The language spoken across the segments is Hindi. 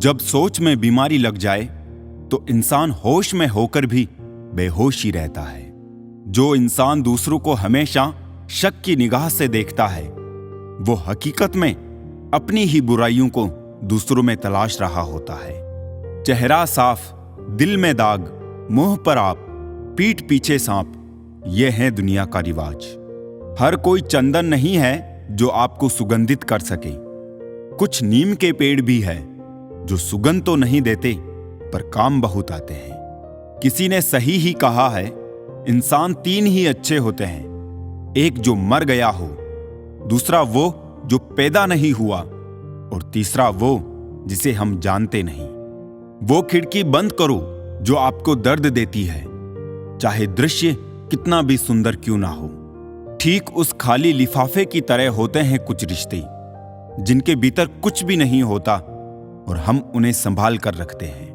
जब सोच में बीमारी लग जाए तो इंसान होश में होकर भी बेहोश ही रहता है। जो इंसान दूसरों को हमेशा शक की निगाह से देखता है, वो हकीकत में अपनी ही बुराइयों को दूसरों में तलाश रहा होता है। चेहरा साफ, दिल में दाग, मुंह पर आप, पीठ पीछे सांप, ये है दुनिया का रिवाज। हर कोई चंदन नहीं है जो आपको सुगंधित कर सके। कुछ नीम के पेड़ भी है जो सुगंध तो नहीं देते पर काम बहुत आते हैं। किसी ने सही ही कहा है, इंसान तीन ही अच्छे होते हैं, एक जो मर गया हो, दूसरा वो जो पैदा नहीं हुआ, और तीसरा वो जिसे हम जानते नहीं। वो खिड़की बंद करो जो आपको दर्द देती है, चाहे दृश्य कितना भी सुंदर क्यों ना हो। ठीक उस खाली लिफाफे की तरह होते हैं कुछ रिश्ते, जिनके भीतर कुछ भी नहीं होता और हम उन्हें संभाल कर रखते हैं।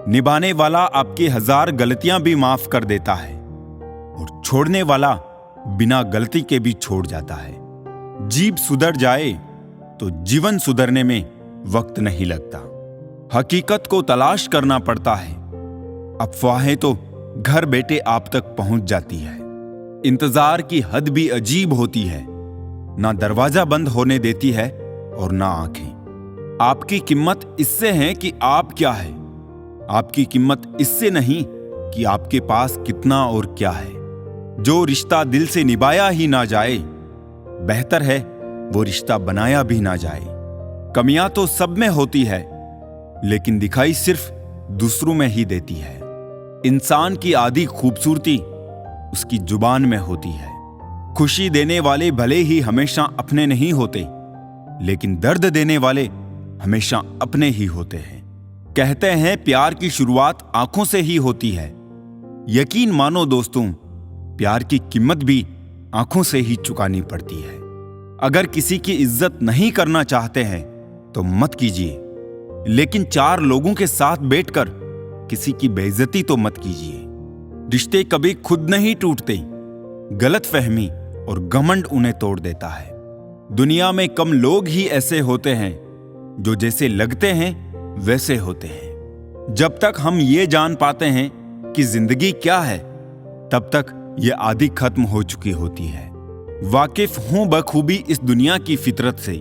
निभाने वाला आपकी 1000 गलतियां भी माफ कर देता है और छोड़ने वाला बिना गलती के भी छोड़ जाता है। जीभ सुधर जाए तो जीवन सुधरने में वक्त नहीं लगता। हकीकत को तलाश करना पड़ता है, अफवाहें तो घर बैठे आप तक पहुंच जाती है। इंतजार की हद भी अजीब होती है, ना दरवाजा बंद होने देती है और ना आंखें। आपकी कीमत इससे है कि आप क्या है, आपकी कीमत इससे नहीं कि आपके पास कितना और क्या है। जो रिश्ता दिल से निभाया ही ना जाए, बेहतर है वो रिश्ता बनाया भी ना जाए। कमियां तो सब में होती है, लेकिन दिखाई सिर्फ दूसरों में ही देती है। इंसान की आधी खूबसूरती उसकी जुबान में होती है। खुशी देने वाले भले ही हमेशा अपने नहीं होते, लेकिन दर्द देने वाले हमेशा अपने ही होते हैं। कहते हैं प्यार की शुरुआत आंखों से ही होती है। यकीन मानो दोस्तों, प्यार की कीमत भी आंखों से ही चुकानी पड़ती है। अगर किसी की इज्जत नहीं करना चाहते हैं तो मत कीजिए, लेकिन 4 लोगों के साथ बैठकर किसी की बेइज्जती तो मत कीजिए। रिश्ते कभी खुद नहीं टूटते, गलतफहमी और घमंड उन्हें तोड़ देता है। दुनिया में कम लोग ही ऐसे होते हैं जो जैसे लगते हैं वैसे होते हैं। जब तक हम ये जान पाते हैं कि जिंदगी क्या है, तब तक ये आधी खत्म हो चुकी होती है। वाकिफ हूं बखूबी इस दुनिया की फितरत से,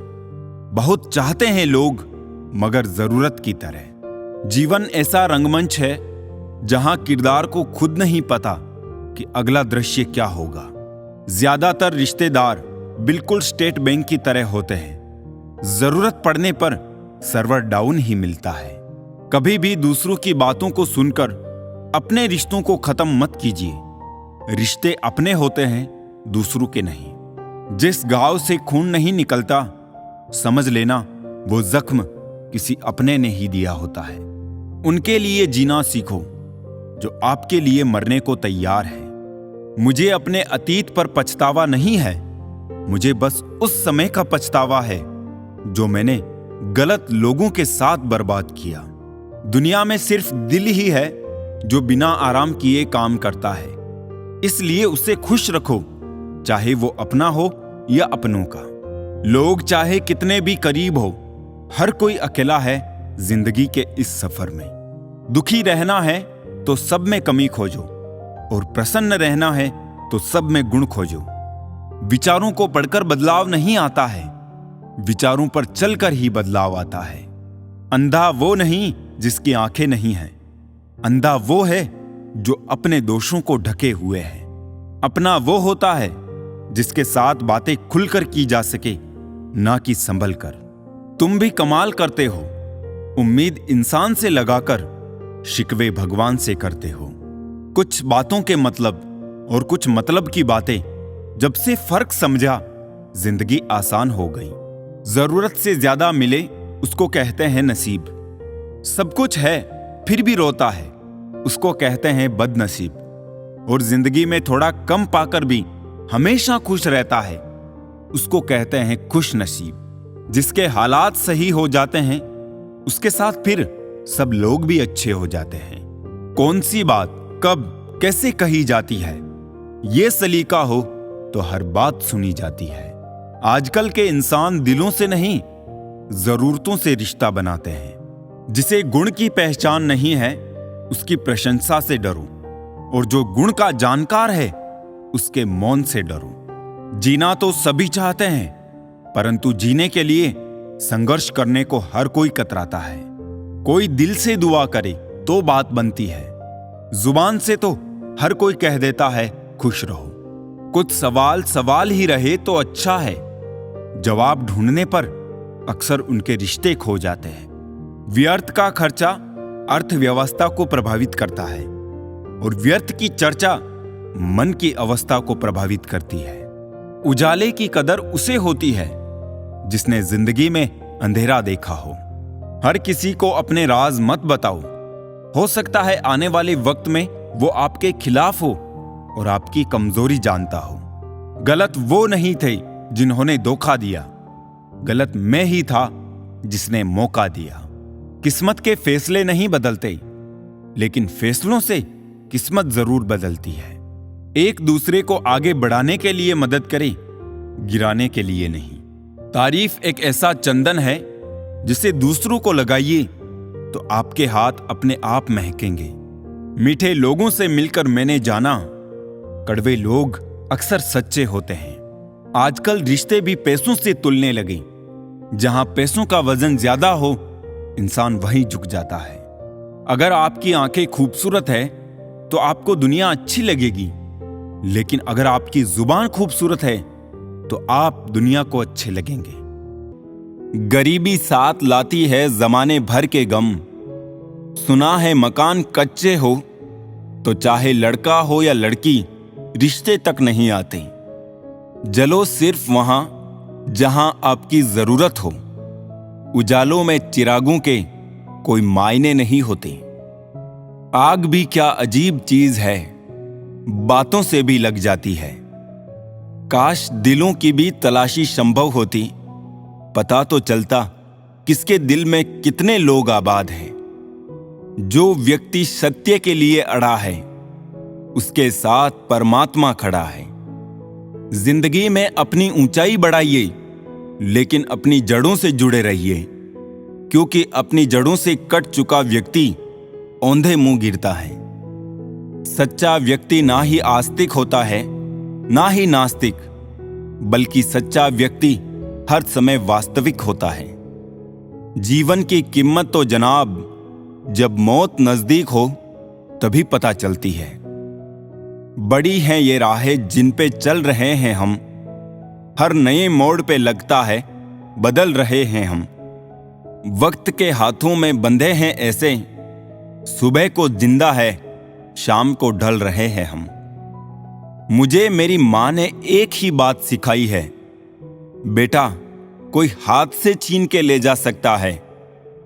बहुत चाहते हैं लोग मगर जरूरत की तरह। जीवन ऐसा रंगमंच है जहां किरदार को खुद नहीं पता कि अगला दृश्य क्या होगा। ज्यादातर रिश्तेदार बिल्कुल स्टेट बैंक की तरह होते हैं, जरूरत पड़ने पर सर्वर डाउन ही मिलता है। कभी भी दूसरों की बातों को सुनकर अपने रिश्तों को खत्म मत कीजिए। रिश्ते अपने होते हैं, दूसरों के नहीं। जिस घाव से खून नहीं निकलता, समझ लेना वो जख्म किसी अपने ने ही दिया होता है। उनके लिए जीना सीखो जो आपके लिए मरने को तैयार है। मुझे अपने अतीत पर पछतावा नहीं है, मुझे बस उस समय का पछतावा है जो मैंने गलत लोगों के साथ बर्बाद किया। दुनिया में सिर्फ दिल ही है जो बिना आराम किए काम करता है, इसलिए उसे खुश रखो, चाहे वो अपना हो या अपनों का। लोग चाहे कितने भी करीब हो, हर कोई अकेला है जिंदगी के इस सफर में। दुखी रहना है तो सब में कमी खोजो, और प्रसन्न रहना है तो सब में गुण खोजो। विचारों को पढ़कर बदलाव नहीं आता है, विचारों पर चलकर ही बदलाव आता है। अंधा वो नहीं जिसकी आंखें नहीं हैं, अंधा वो है जो अपने दोषों को ढके हुए है। अपना वो होता है जिसके साथ बातें खुलकर की जा सके, ना कि संभल कर। तुम भी कमाल करते हो, उम्मीद इंसान से लगाकर शिकवे भगवान से करते हो। कुछ बातों के मतलब और कुछ मतलब की बातें, जब से फर्क समझा जिंदगी आसान हो गई। जरूरत से ज्यादा मिले उसको कहते हैं नसीब। सब कुछ है फिर भी रोता है, उसको कहते हैं बदनसीब। और जिंदगी में थोड़ा कम पाकर भी हमेशा खुश रहता है, उसको कहते हैं खुश नसीब। जिसके हालात सही हो जाते हैं उसके साथ फिर सब लोग भी अच्छे हो जाते हैं। कौन सी बात कब कैसे कही जाती है, ये सलीका हो तो हर बात सुनी जाती है। आजकल के इंसान दिलों से नहीं, जरूरतों से रिश्ता बनाते हैं। जिसे गुण की पहचान नहीं है उसकी प्रशंसा से डरो, और जो गुण का जानकार है उसके मौन से डरो। जीना तो सभी चाहते हैं, परंतु जीने के लिए संघर्ष करने को हर कोई कतराता है। कोई दिल से दुआ करे तो बात बनती है, जुबान से तो हर कोई कह देता है खुश रहो। कुछ सवाल सवाल ही रहे तो अच्छा है, जवाब ढूंढने पर अक्सर उनके रिश्ते खो जाते हैं। व्यर्थ का खर्चा अर्थव्यवस्था को प्रभावित करता है, और व्यर्थ की चर्चा मन की अवस्था को प्रभावित करती है। उजाले की कदर उसे होती है जिसने जिंदगी में अंधेरा देखा हो। हर किसी को अपने राज मत बताओ, हो सकता है आने वाले वक्त में वो आपके खिलाफ हो और आपकी कमजोरी जानता हो। गलत वो नहीं थे जिन्होंने धोखा दिया, गलत मैं ही था जिसने मौका दिया। किस्मत के फैसले नहीं बदलते, लेकिन फैसलों से किस्मत जरूर बदलती है। एक दूसरे को आगे बढ़ाने के लिए मदद करें, गिराने के लिए नहीं। तारीफ एक ऐसा चंदन है जिसे दूसरों को लगाइए तो आपके हाथ अपने आप महकेंगे। मीठे लोगों से मिलकर मैंने जाना, कड़वे लोग अक्सर सच्चे होते हैं। आजकल रिश्ते भी पैसों से तुलने लगे। जहां पैसों का वजन ज्यादा हो, इंसान वहीं झुक जाता है। अगर आपकी आंखें खूबसूरत है तो आपको दुनिया अच्छी लगेगी, लेकिन अगर आपकी जुबान खूबसूरत है तो आप दुनिया को अच्छे लगेंगे। गरीबी साथ लाती है जमाने भर के गम। सुना है मकान कच्चे हो तो चाहे लड़का हो या लड़की रिश्ते तक नहीं आते। जलो सिर्फ वहां जहां आपकी जरूरत हो। उजालों में चिरागों के कोई मायने नहीं होते। आग भी क्या अजीब चीज है, बातों से भी लग जाती है। काश दिलों की भी तलाशी संभव होती, पता तो चलता किसके दिल में कितने लोग आबाद हैं। जो व्यक्ति सत्य के लिए अड़ा है, उसके साथ परमात्मा खड़ा है। जिंदगी में अपनी ऊंचाई बढ़ाइए, लेकिन अपनी जड़ों से जुड़े रहिए, क्योंकि अपनी जड़ों से कट चुका व्यक्ति औंधे मुंह गिरता है। सच्चा व्यक्ति ना ही आस्तिक होता है, ना ही नास्तिक, बल्कि सच्चा व्यक्ति हर समय वास्तविक होता है। जीवन की कीमत तो जनाब जब मौत नजदीक हो तभी पता चलती है। बड़ी हैं ये राहें जिन पे चल रहे हैं हम, हर नए मोड़ पे लगता है बदल रहे हैं हम। वक्त के हाथों में बंधे हैं ऐसे, सुबह को जिंदा है शाम को ढल रहे हैं हम। मुझे मेरी माँ ने एक ही बात सिखाई है, बेटा कोई हाथ से छीन के ले जा सकता है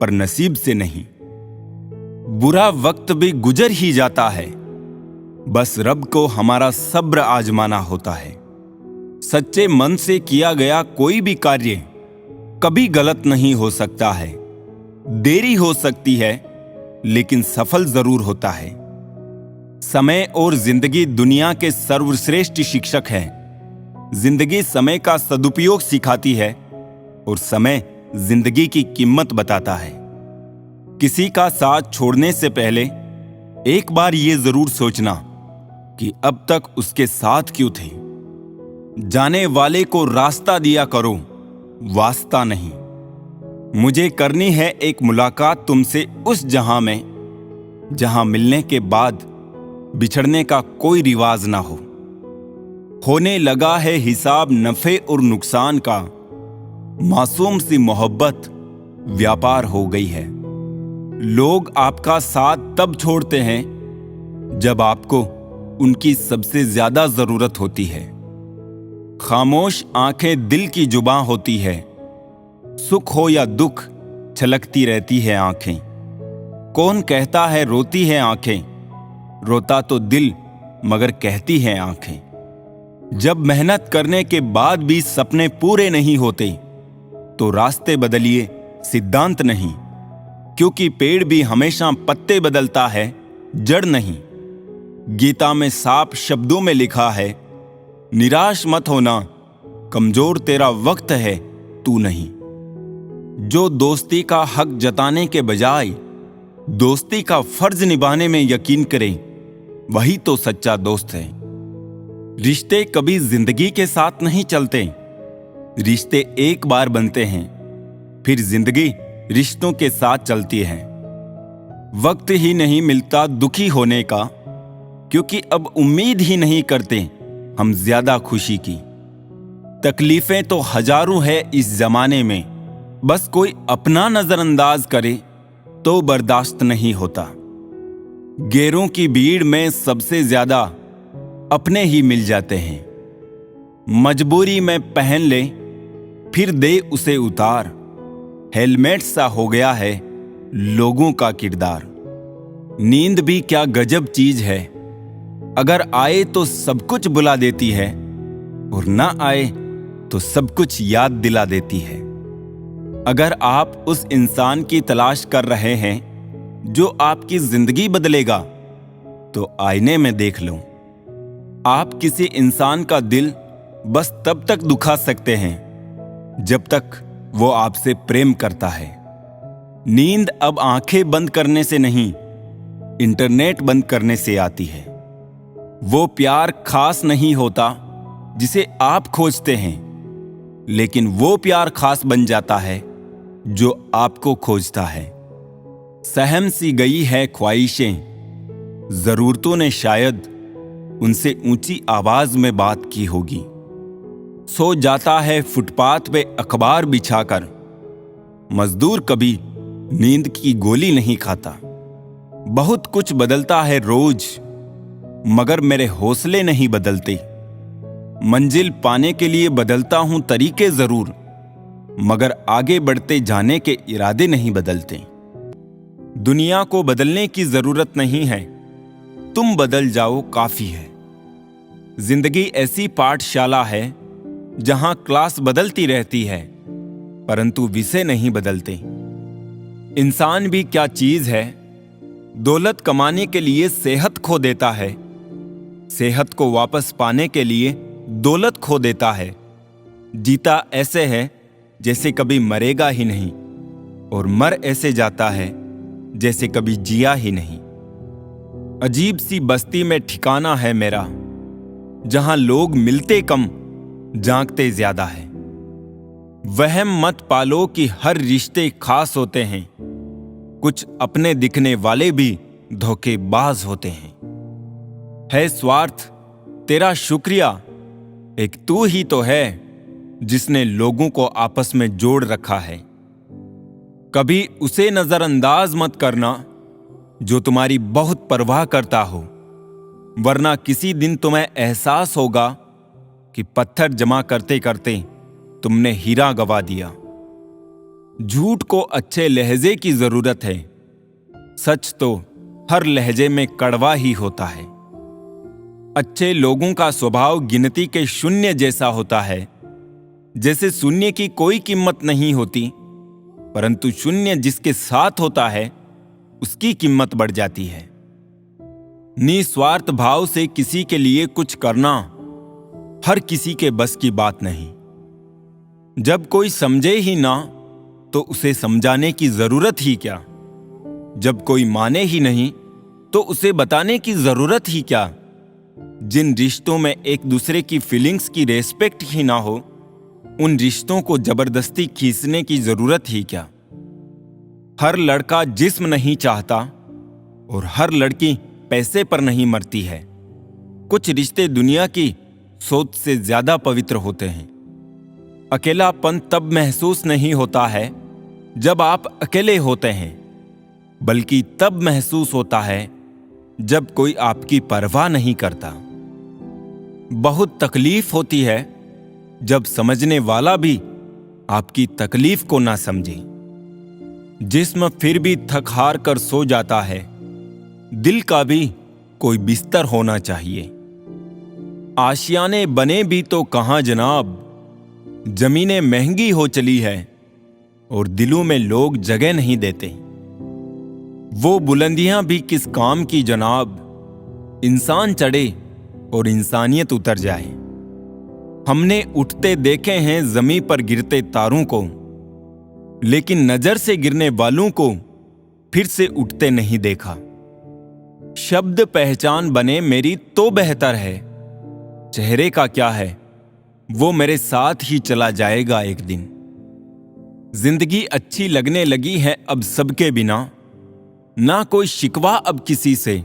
पर नसीब से नहीं। बुरा वक्त भी गुजर ही जाता है, बस रब को हमारा सब्र आजमाना होता है। सच्चे मन से किया गया कोई भी कार्य कभी गलत नहीं हो सकता है। देरी हो सकती है लेकिन सफल जरूर होता है। समय और जिंदगी दुनिया के सर्वश्रेष्ठ शिक्षक हैं। जिंदगी समय का सदुपयोग सिखाती है और समय जिंदगी की कीमत बताता है। किसी का साथ छोड़ने से पहले एक बार ये जरूर सोचना कि अब तक उसके साथ क्यों थे। जाने वाले को रास्ता दिया करो, वास्ता नहीं। मुझे करनी है एक मुलाकात तुमसे उस जहां में, जहां मिलने के बाद बिछड़ने का कोई रिवाज ना हो। होने लगा है हिसाब नफे और नुकसान का, मासूम सी मोहब्बत व्यापार हो गई है। लोग आपका साथ तब छोड़ते हैं जब आपको उनकी सबसे ज्यादा जरूरत होती है। खामोश आंखें दिल की जुबां होती है। सुख हो या दुख छलकती रहती है आंखें। कौन कहता है रोती है आंखें, रोता तो दिल मगर कहती हैं आंखें। जब मेहनत करने के बाद भी सपने पूरे नहीं होते तो रास्ते बदलिए, सिद्धांत नहीं। क्योंकि पेड़ भी हमेशा पत्ते बदलता है, जड़ नहीं। गीता में साफ शब्दों में लिखा है, निराश मत होना, कमजोर तेरा वक्त है तू नहीं। जो दोस्ती का हक जताने के बजाय दोस्ती का फर्ज निभाने में यकीन करे, वही तो सच्चा दोस्त है। रिश्ते कभी जिंदगी के साथ नहीं चलते। रिश्ते एक बार बनते हैं, फिर जिंदगी रिश्तों के साथ चलती है। वक्त ही नहीं मिलता दुखी होने का, क्योंकि अब उम्मीद ही नहीं करते हम ज्यादा खुशी की। तकलीफें तो हजारों है इस जमाने में, बस कोई अपना नजरअंदाज करे तो बर्दाश्त नहीं होता। गैरों की भीड़ में सबसे ज्यादा अपने ही मिल जाते हैं। मजबूरी में पहन ले फिर दे उसे उतार, हेलमेट सा हो गया है लोगों का किरदार। नींद भी क्या गजब चीज है, अगर आए तो सब कुछ बुला देती है, और ना आए तो सब कुछ याद दिला देती है। अगर आप उस इंसान की तलाश कर रहे हैं जो आपकी जिंदगी बदलेगा, तो आईने में देख लो। आप किसी इंसान का दिल बस तब तक दुखा सकते हैं जब तक वो आपसे प्रेम करता है। नींद अब आंखें बंद करने से नहीं, इंटरनेट बंद करने से आती है। वो प्यार खास नहीं होता जिसे आप खोजते हैं, लेकिन वो प्यार खास बन जाता है जो आपको खोजता है। सहम सी गई है ख्वाहिशें, जरूरतों ने शायद उनसे ऊंची आवाज में बात की होगी। सो जाता है फुटपाथ पे अखबार बिछाकर, मजदूर कभी नींद की गोली नहीं खाता। बहुत कुछ बदलता है रोज, मगर मेरे हौसले नहीं बदलते। मंजिल पाने के लिए बदलता हूं तरीके जरूर, मगर आगे बढ़ते जाने के इरादे नहीं बदलते। दुनिया को बदलने की जरूरत नहीं है, तुम बदल जाओ काफी है। जिंदगी ऐसी पाठशाला है जहां क्लास बदलती रहती है, परंतु विषय नहीं बदलते। इंसान भी क्या चीज है, दौलत कमाने के लिए सेहत खो देता है, सेहत को वापस पाने के लिए दौलत खो देता है। जीता ऐसे है जैसे कभी मरेगा ही नहीं, और मर ऐसे जाता है जैसे कभी जिया ही नहीं। अजीब सी बस्ती में ठिकाना है मेरा, जहां लोग मिलते कम जागते ज्यादा है। वहम मत पालो कि हर रिश्ते खास होते हैं, कुछ अपने दिखने वाले भी धोखेबाज होते हैं। है स्वार्थ तेरा शुक्रिया, एक तू ही तो है जिसने लोगों को आपस में जोड़ रखा है। कभी उसे नजरअंदाज मत करना जो तुम्हारी बहुत परवाह करता हो, वरना किसी दिन तुम्हें एहसास होगा कि पत्थर जमा करते करते तुमने हीरा गवा दिया। झूठ को अच्छे लहजे की जरूरत है, सच तो हर लहजे में कड़वा ही होता है। अच्छे लोगों का स्वभाव गिनती के शून्य जैसा होता है, जैसे शून्य की कोई कीमत नहीं होती, परंतु शून्य जिसके साथ होता है उसकी कीमत बढ़ जाती है। निस्वार्थ भाव से किसी के लिए कुछ करना हर किसी के बस की बात नहीं। जब कोई समझे ही ना तो उसे समझाने की जरूरत ही क्या। जब कोई माने ही नहीं तो उसे बताने की जरूरत ही क्या। जिन रिश्तों में एक दूसरे की फीलिंग्स की रेस्पेक्ट ही ना हो, उन रिश्तों को जबरदस्ती खींचने की जरूरत ही क्या। हर लड़का जिस्म नहीं चाहता और हर लड़की पैसे पर नहीं मरती है। कुछ रिश्ते दुनिया की सोच से ज्यादा पवित्र होते हैं। अकेलापन तब महसूस नहीं होता है जब आप अकेले होते हैं, बल्कि तब महसूस होता है जब कोई आपकी परवाह नहीं करता। बहुत तकलीफ होती है जब समझने वाला भी आपकी तकलीफ को ना समझे। जिस्म फिर भी थक हार कर सो जाता है, दिल का भी कोई बिस्तर होना चाहिए। आशियाने बने भी तो कहां जनाब, जमीनें महंगी हो चली है और दिलों में लोग जगह नहीं देते। वो बुलंदियां भी किस काम की जनाब, इंसान चढ़े और इंसानियत उतर जाए। हमने उठते देखे हैं जमीन पर गिरते तारों को, लेकिन नजर से गिरने वालों को फिर से उठते नहीं देखा। शब्द पहचान बने मेरी तो बेहतर है, चेहरे का क्या है, वो मेरे साथ ही चला जाएगा एक दिन। जिंदगी अच्छी लगने लगी है अब सबके बिना, ना कोई शिकवा अब किसी से,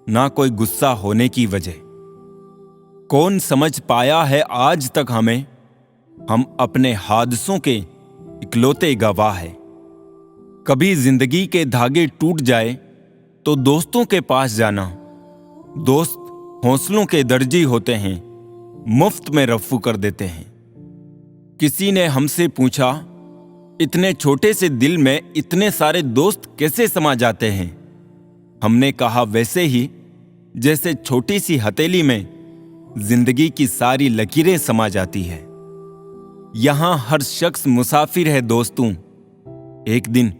ना कोई गुस्सा होने की वजह। कौन समझ पाया है आज तक हमें, हम अपने हादसों के इकलौते गवाह है। कभी जिंदगी के धागे टूट जाए तो दोस्तों के पास जाना। दोस्त हौसलों के दर्जी होते हैं, मुफ्त में रफ्फू कर देते हैं। किसी ने हमसे पूछा, इतने छोटे से दिल में इतने सारे दोस्त कैसे समा जाते हैं? हमने कहा, वैसे ही जैसे छोटी सी हथेली में जिंदगी की सारी लकीरें समा जाती है। यहां हर शख्स मुसाफिर है दोस्तों, एक दिन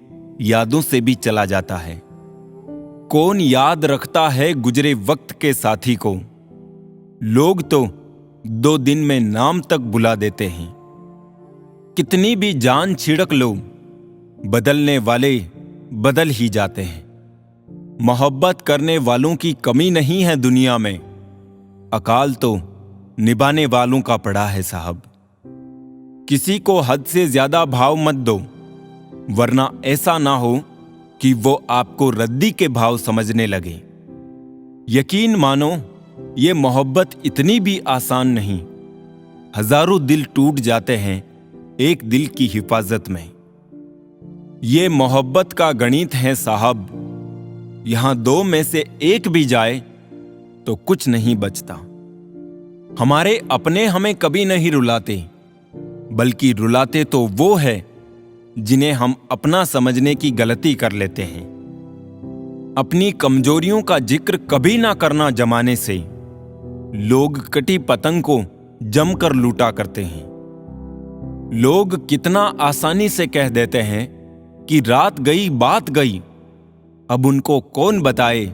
यादों से भी चला जाता है। कौन याद रखता है गुजरे वक्त के साथी को? लोग तो 2 दिन में नाम तक बुला देते हैं। कितनी भी जान छिड़क लो, बदलने वाले बदल ही जाते हैं। मोहब्बत करने वालों की कमी नहीं है दुनिया में, अकाल तो निभाने वालों का पड़ा है साहब। किसी को हद से ज्यादा भाव मत दो, वरना ऐसा ना हो कि वो आपको रद्दी के भाव समझने लगे। यकीन मानो, ये मोहब्बत इतनी भी आसान नहीं। हजारों दिल टूट जाते हैं एक दिल की हिफाजत में। ये मोहब्बत का गणित है साहब, यहां 2 में से 1 भी जाए तो कुछ नहीं बचता। हमारे अपने हमें कभी नहीं रुलाते, बल्कि रुलाते तो वो है जिन्हें हम अपना समझने की गलती कर लेते हैं। अपनी कमजोरियों का जिक्र कभी ना करना जमाने से। लोग कटी पतंग को जमकर लूटा करते हैं। लोग कितना आसानी से कह देते हैं कि रात गई बात गई। अब उनको कौन बताए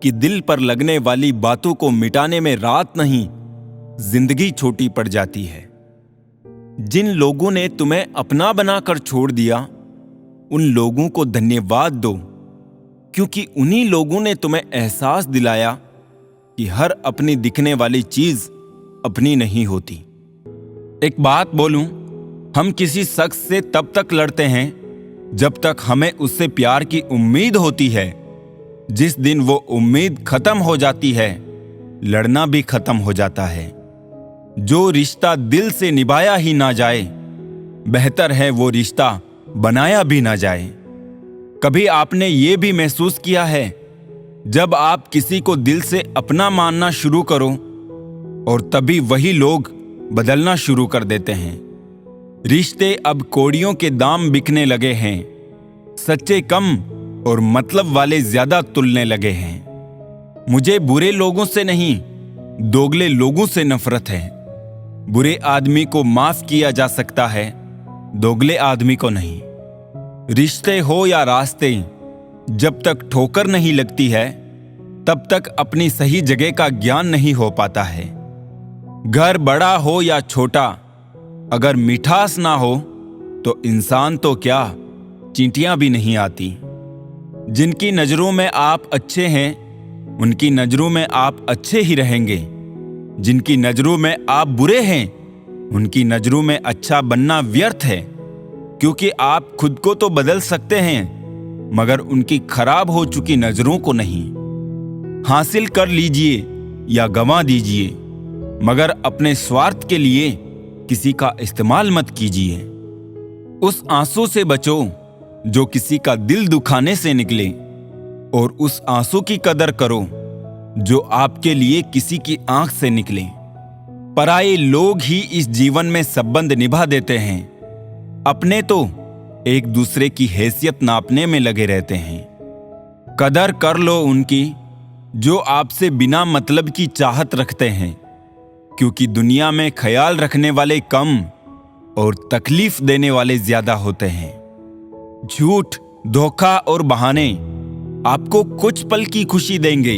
कि दिल पर लगने वाली बातों को मिटाने में रात नहीं, जिंदगी छोटी पड़ जाती है। जिन लोगों ने तुम्हें अपना बनाकर छोड़ दिया, उन लोगों को धन्यवाद दो, क्योंकि उन्हीं लोगों ने तुम्हें एहसास दिलाया कि हर अपनी दिखने वाली चीज अपनी नहीं होती। एक बात बोलूं, हम किसी शख्स से तब तक लड़ते हैं जब तक हमें उससे प्यार की उम्मीद होती है। जिस दिन वो उम्मीद खत्म हो जाती है, लड़ना भी खत्म हो जाता है। जो रिश्ता दिल से निभाया ही ना जाए, बेहतर है वो रिश्ता बनाया भी ना जाए। कभी आपने ये भी महसूस किया है, जब आप किसी को दिल से अपना मानना शुरू करो और तभी वही लोग बदलना शुरू कर देते हैं। रिश्ते अब कौड़ियों के दाम बिकने लगे हैं। सच्चे कम और मतलब वाले ज्यादा तुलने लगे हैं। मुझे बुरे लोगों से नहीं, दोगले लोगों से नफरत है। बुरे आदमी को माफ किया जा सकता है, दोगले आदमी को नहीं। रिश्ते हो या रास्ते, जब तक ठोकर नहीं लगती है, तब तक अपनी सही जगह का ज्ञान नहीं हो पाता है। घर बड़ा हो या छोटा, अगर मिठास ना हो तो इंसान तो क्या, चींटियां भी नहीं आती। जिनकी नजरों में आप अच्छे हैं, उनकी नजरों में आप अच्छे ही रहेंगे। जिनकी नजरों में आप बुरे हैं, उनकी नजरों में अच्छा बनना व्यर्थ है, क्योंकि आप खुद को तो बदल सकते हैं, मगर उनकी खराब हो चुकी नजरों को नहीं। हासिल कर लीजिए या गंवा दीजिए, मगर अपने स्वार्थ के लिए किसी का इस्तेमाल मत कीजिए। उस आंसू से बचो जो किसी का दिल दुखाने से निकले, और उस आंसू की कदर करो जो आपके लिए किसी की आंख से निकले। पराये लोग ही इस जीवन में संबंध निभा देते हैं, अपने तो एक दूसरे की हैसियत नापने में लगे रहते हैं। कदर कर लो उनकी जो आपसे बिना मतलब की चाहत रखते हैं, क्योंकि दुनिया में ख्याल रखने वाले कम और तकलीफ देने वाले ज्यादा होते हैं। झूठ, धोखा और बहाने आपको कुछ पल की खुशी देंगे,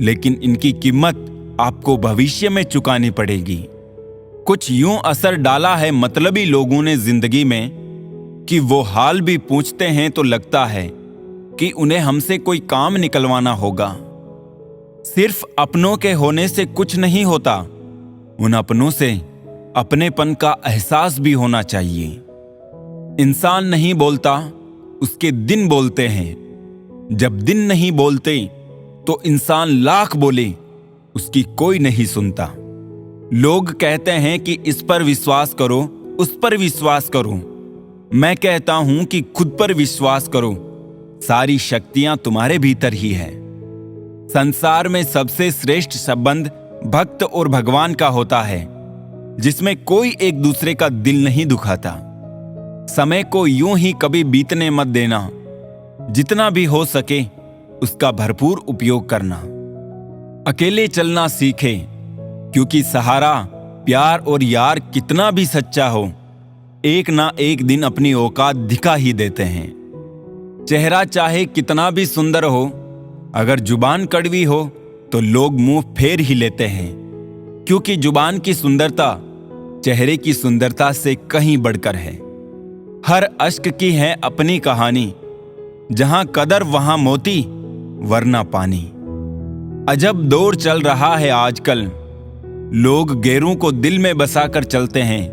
लेकिन इनकी कीमत आपको भविष्य में चुकानी पड़ेगी। कुछ यूं असर डाला है मतलबी लोगों ने जिंदगी में कि वो हाल भी पूछते हैं तो लगता है कि उन्हें हमसे कोई काम निकलवाना होगा। सिर्फ अपनों के होने से कुछ नहीं होता, उन अपनों से अपनेपन का एहसास भी होना चाहिए। इंसान नहीं बोलता, उसके दिन बोलते हैं। जब दिन नहीं बोलते तो इंसान लाख बोले, उसकी कोई नहीं सुनता। लोग कहते हैं कि इस पर विश्वास करो, उस पर विश्वास करो। मैं कहता हूं कि खुद पर विश्वास करो, सारी शक्तियां तुम्हारे भीतर ही है। संसार में सबसे श्रेष्ठ संबंध भक्त और भगवान का होता है, जिसमें कोई एक दूसरे का दिल नहीं दुखाता। समय को यूं ही कभी बीतने मत देना, जितना भी हो सके उसका भरपूर उपयोग करना। अकेले चलना सीखे, क्योंकि सहारा, प्यार और यार कितना भी सच्चा हो, एक ना एक दिन अपनी औकात दिखा ही देते हैं। चेहरा चाहे कितना भी सुंदर हो, अगर जुबान कड़वी हो तो लोग मुंह फेर ही लेते हैं, क्योंकि जुबान की सुंदरता चेहरे की सुंदरता से कहीं बढ़कर है। हर अश्क की है अपनी कहानी, जहां कदर वहां मोती वरना पानी। अजब दौर चल रहा है आजकल, लोग गैरों को दिल में बसाकर चलते हैं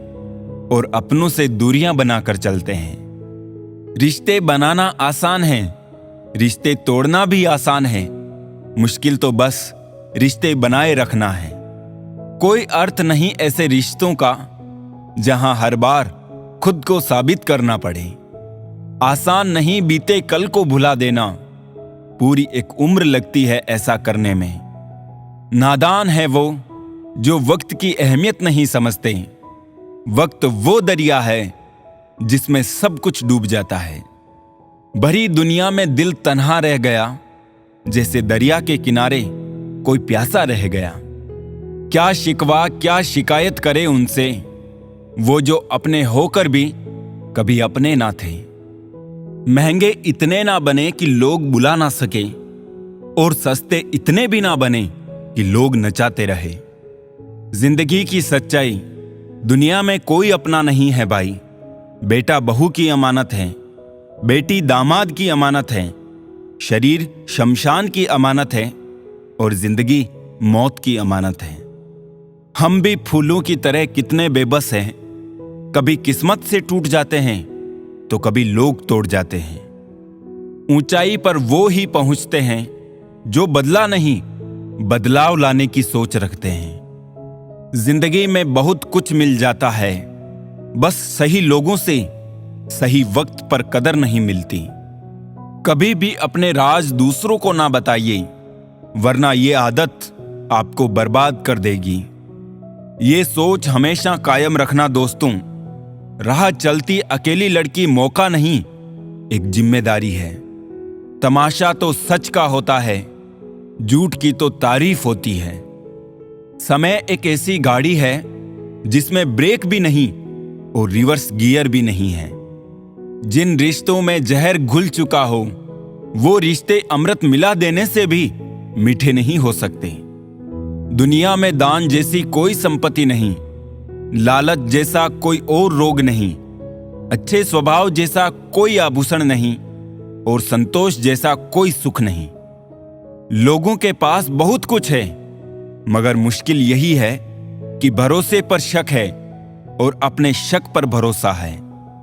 और अपनों से दूरियां बनाकर चलते हैं। रिश्ते बनाना आसान है, रिश्ते तोड़ना भी आसान है, मुश्किल तो बस रिश्ते बनाए रखना है। कोई अर्थ नहीं ऐसे रिश्तों का जहां हर बार खुद को साबित करना पड़े। आसान नहीं बीते कल को भुला देना, पूरी एक उम्र लगती है ऐसा करने में। नादान है वो जो वक्त की अहमियत नहीं समझते। वक्त वो दरिया है जिसमें सब कुछ डूब जाता है। भरी दुनिया में दिल तन्हा रह गया, जैसे दरिया के किनारे कोई प्यासा रह गया। क्या शिकवा क्या शिकायत करे उनसे, वो जो अपने होकर भी कभी अपने ना थे। महंगे इतने ना बने कि लोग बुला ना सके, और सस्ते इतने भी ना बने कि लोग नचाते रहे। जिंदगी की सच्चाई, दुनिया में कोई अपना नहीं है भाई। बेटा बहू की अमानत है, बेटी दामाद की अमानत है, शरीर शमशान की अमानत है, और जिंदगी मौत की अमानत है। हम भी फूलों की तरह कितने बेबस हैं, कभी किस्मत से टूट जाते हैं तो कभी लोग तोड़ जाते हैं। ऊंचाई पर वो ही पहुंचते हैं जो बदला नहीं, बदलाव लाने की सोच रखते हैं। जिंदगी में बहुत कुछ मिल जाता है, बस सही लोगों से सही वक्त पर कदर नहीं मिलती। कभी भी अपने राज दूसरों को ना बताइए, वरना ये आदत आपको बर्बाद कर देगी। ये सोच हमेशा कायम रखना दोस्तों, राह चलती अकेली लड़की मौका नहीं, एक जिम्मेदारी है। तमाशा तो सच का होता है, झूठ की तो तारीफ होती है। समय एक ऐसी गाड़ी है जिसमें ब्रेक भी नहीं और रिवर्स गियर भी नहीं है। जिन रिश्तों में जहर घुल चुका हो, वो रिश्ते अमृत मिला देने से भी मीठे नहीं हो सकते। दुनिया में दान जैसी कोई संपत्ति नहीं, लालच जैसा कोई और रोग नहीं, अच्छे स्वभाव जैसा कोई आभूषण नहीं, और संतोष जैसा कोई सुख नहीं। लोगों के पास बहुत कुछ है, मगर मुश्किल यही है कि भरोसे पर शक है और अपने शक पर भरोसा है।